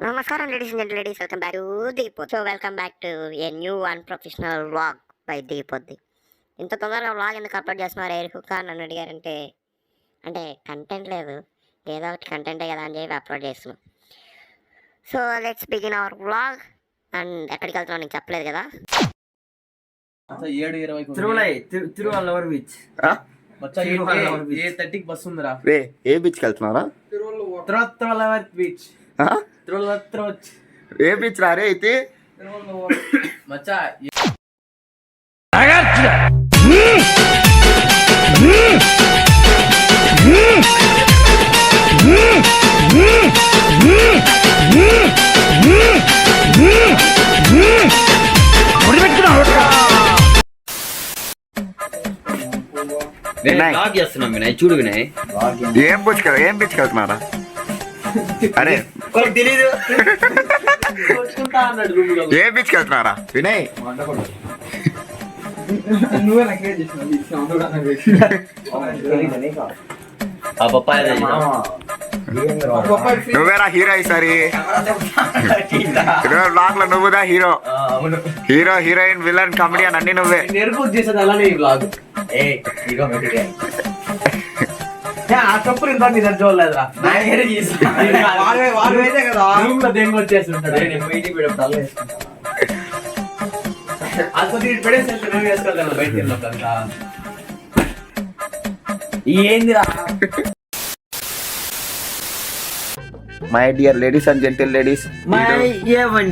Namaskaram, ladies and gentlemen, welcome back to Deepod. So, welcome back to a new unprofessional vlog by Deepod. ఇంత తొందరగా vlog ఎందుకు upload చేస్తున్నారు ఎరుక నన్ను అడిగారంటే అంటే కంటెంట్ లేదు, ఏదో ఒకటి కంటెంటే కదా అని చెప్పి అప్లోడ్ చేస్తున్నాం. So let's begin our vlog. And ఎక్కడికి వెళ్తున్నావు నీకు చెప్పలేదు కదా. తిరువల్ల బీచ్ బస్ ఉందిరా. ఏ బీచ్కి వెళ్తున్నారా? బీచ్ ఏ బీచ్ రా రే అయితే మచ్చా. చేస్తున్నాం వినయ్, చూడు వినయ్. ఏం బీచ్కి వెళ్తున్నారా? అరే తెలీదు. ఏ బీచ్కి వెళ్తున్నారా వినయ్? ఆ పప్పాయ నువ్వేరా హీరో ఈసారి బ్లాగ్ లో నువ్వుదా హీరో. హీరోయిన్ విలన్ కామెడియన్ అన్ని నువ్వే. చేసేది అలానే ఈ బ్లాగ్. ఆ కప్పులు ఇంత నీ దగ్గర చూడలేదురా. రూమ్ లో దెంగ వచ్చేసి ఉంటాడు. అది పెడేసి నువ్వు వేసుకోగలను బయటకి వెళ్ళినప్పుడంతా. ఏందిరా my dear ladies and gentle ladies,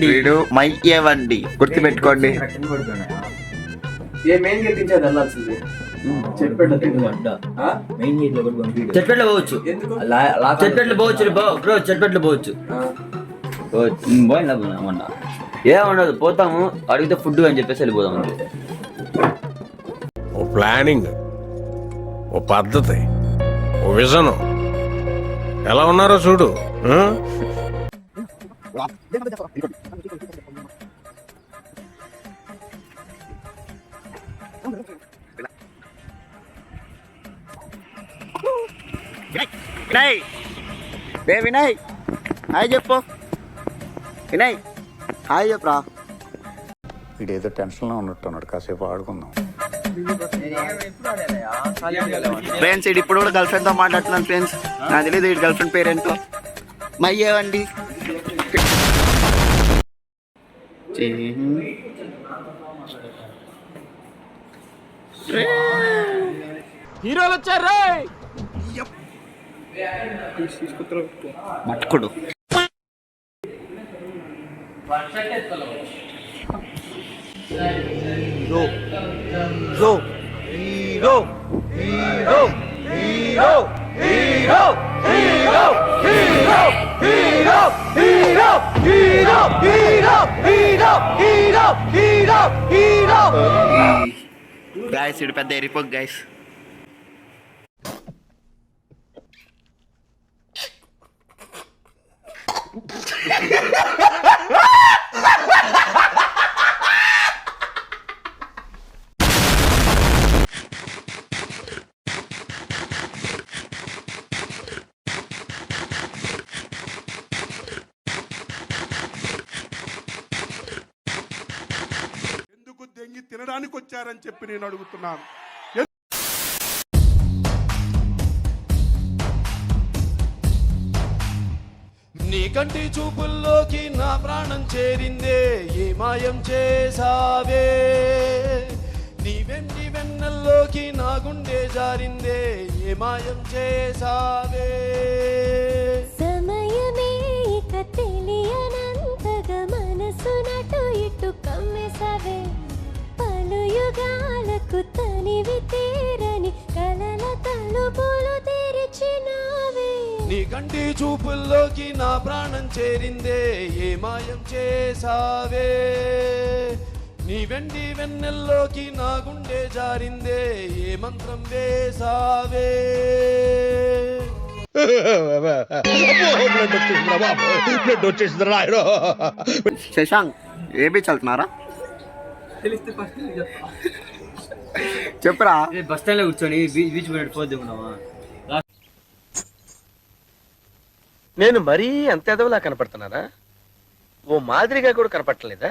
వీడు మై ఏవండి గుర్తుపెట్టుకోండి. ఏ మెయిన్ గేట్ నుంచి అది వెళ్ళాల్సింది. చెట్పెట్లు పోవచ్చు, చెట్పెట్లు పోవచ్చు బ్రో, చెట్పెట్లు పోవచ్చు. మొన్న ఏముండదు, పోతాము అడిగితే ఫుడ్ అని చెప్పేసి వెళ్ళిపోదాం. ఓ ప్లానింగ్, ఓ పద్ధతి, ఓ విజను ఎలా ఉన్నారో చూడు. వినయ్, వినయ్ హాయ్ చెప్పు. వినయ్ హాయ్ చెప్పురా. వీడేదో టెన్షన్లో ఉన్నట్టున్నాడు, కాసేపు ఆడుకుందాం. ఫ్రెండ్స్ ఇది ఇప్పుడు కూడా గర్ల్ ఫ్రెండ్తో మాట్లాడుతున్నాను ఫ్రెండ్స్. నాకు తెలియదు వీడి గర్ల్ ఫ్రెండ్ పేరేంటో. మయ్యేవండి హీరోలు వచ్చారు మట్టుకుడు. గాయస్ ఇడు పెద్ద ఎరిపోక్ గాయస్. ఎందుకు దెంగి తినడానికి వచ్చారని చెప్పి నేను అడుగుతున్నాను. నీ కంటి చూపుల్లోకి నా ప్రాణం చేరిందే, ఏ మాయం చేసావే. నీ వెండి వెన్నెల్లోకి నా గుండె జారిందే, ఏ మాయం చేసావే. సమయమే ఇక తెలియనంతగా మనసునటు ఇటు కమ్మేసావే. పలు యుగాలకు తనివి తీరని కలల తలుపులు తెరిచినావే. నీ కంటి చూపుల్లోకి నా ప్రాణం చేరిందే, ఏ మాయం చేసావే. నీ వెండి వెన్నెల్లోకి నా గుండె జారిందే, ఏ మంత్రం వేసావే. శశాంక్ ఏ బీచ్ వెళ్తున్నారా? చెప్పురా. బస్ స్టాండ్ లో కూర్చొని బీచ్ పోయినట్టు పోద్దామా? నేను మరీ అంత ఎదవలా కనపడుతున్నారా? ఓ మాదిరిగా కూడా కనపట్టలేదా?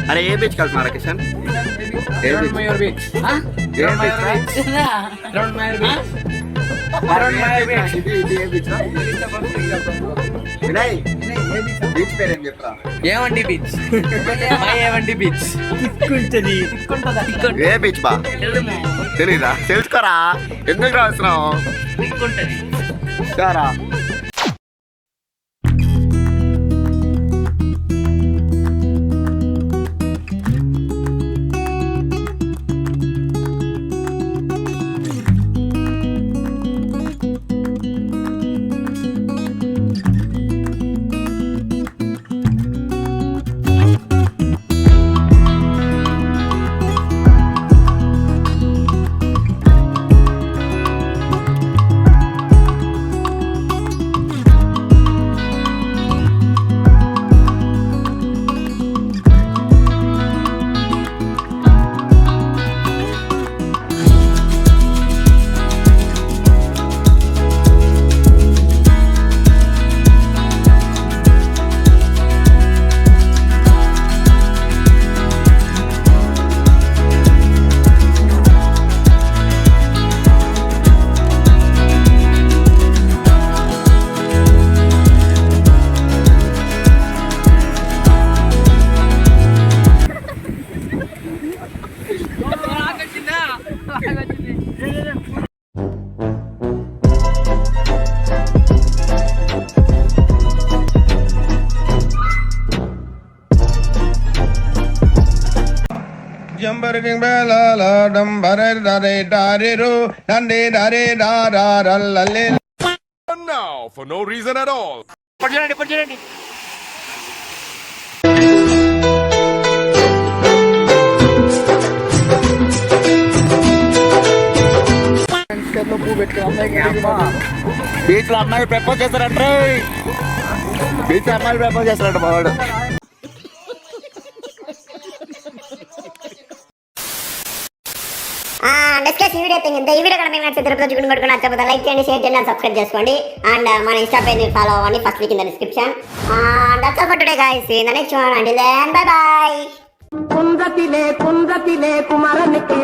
అరే ఏ బీచ్ వెళ్తున్నారా కిషన్? ఏ beach? ఏ beach? ఇది ఏ beach రా? వినయ్, బీచ్ పేరేం చెప్పరా? ఏమండి బీచ్? ఏమండి బీచ్? ఏ బీచ్ బా? తెలీదా? తెలుసుకోరా, ఎందుకు రాస్తున్నావు? సారా Now, for no reason at all. Beach లో అమ్మాయిలు ప్రపోజ్ చేస్తారంట. బీచ్ లో అమ్మాయిలు ప్రపోజ్ చేస్తారంట బావాడు. డిస్కస్ ఈ వీడియో ఇంత. ఈ వీడియో కనుక మీకు నచ్చితే తిరుపతి చికెన్ కొట్టుకుని నచ్చకపోతే లైక్ చేయండి, షేర్ చేయండి, సబ్స్క్రైబ్ చేసుకోండి. అండ్ మన ఇన్స్టా పేజ్ ఫాలో అవ్వండి, first link in the description. That's all for today guys. See you in the next one. Until then bye bye. కుందతిలే కుమరనికి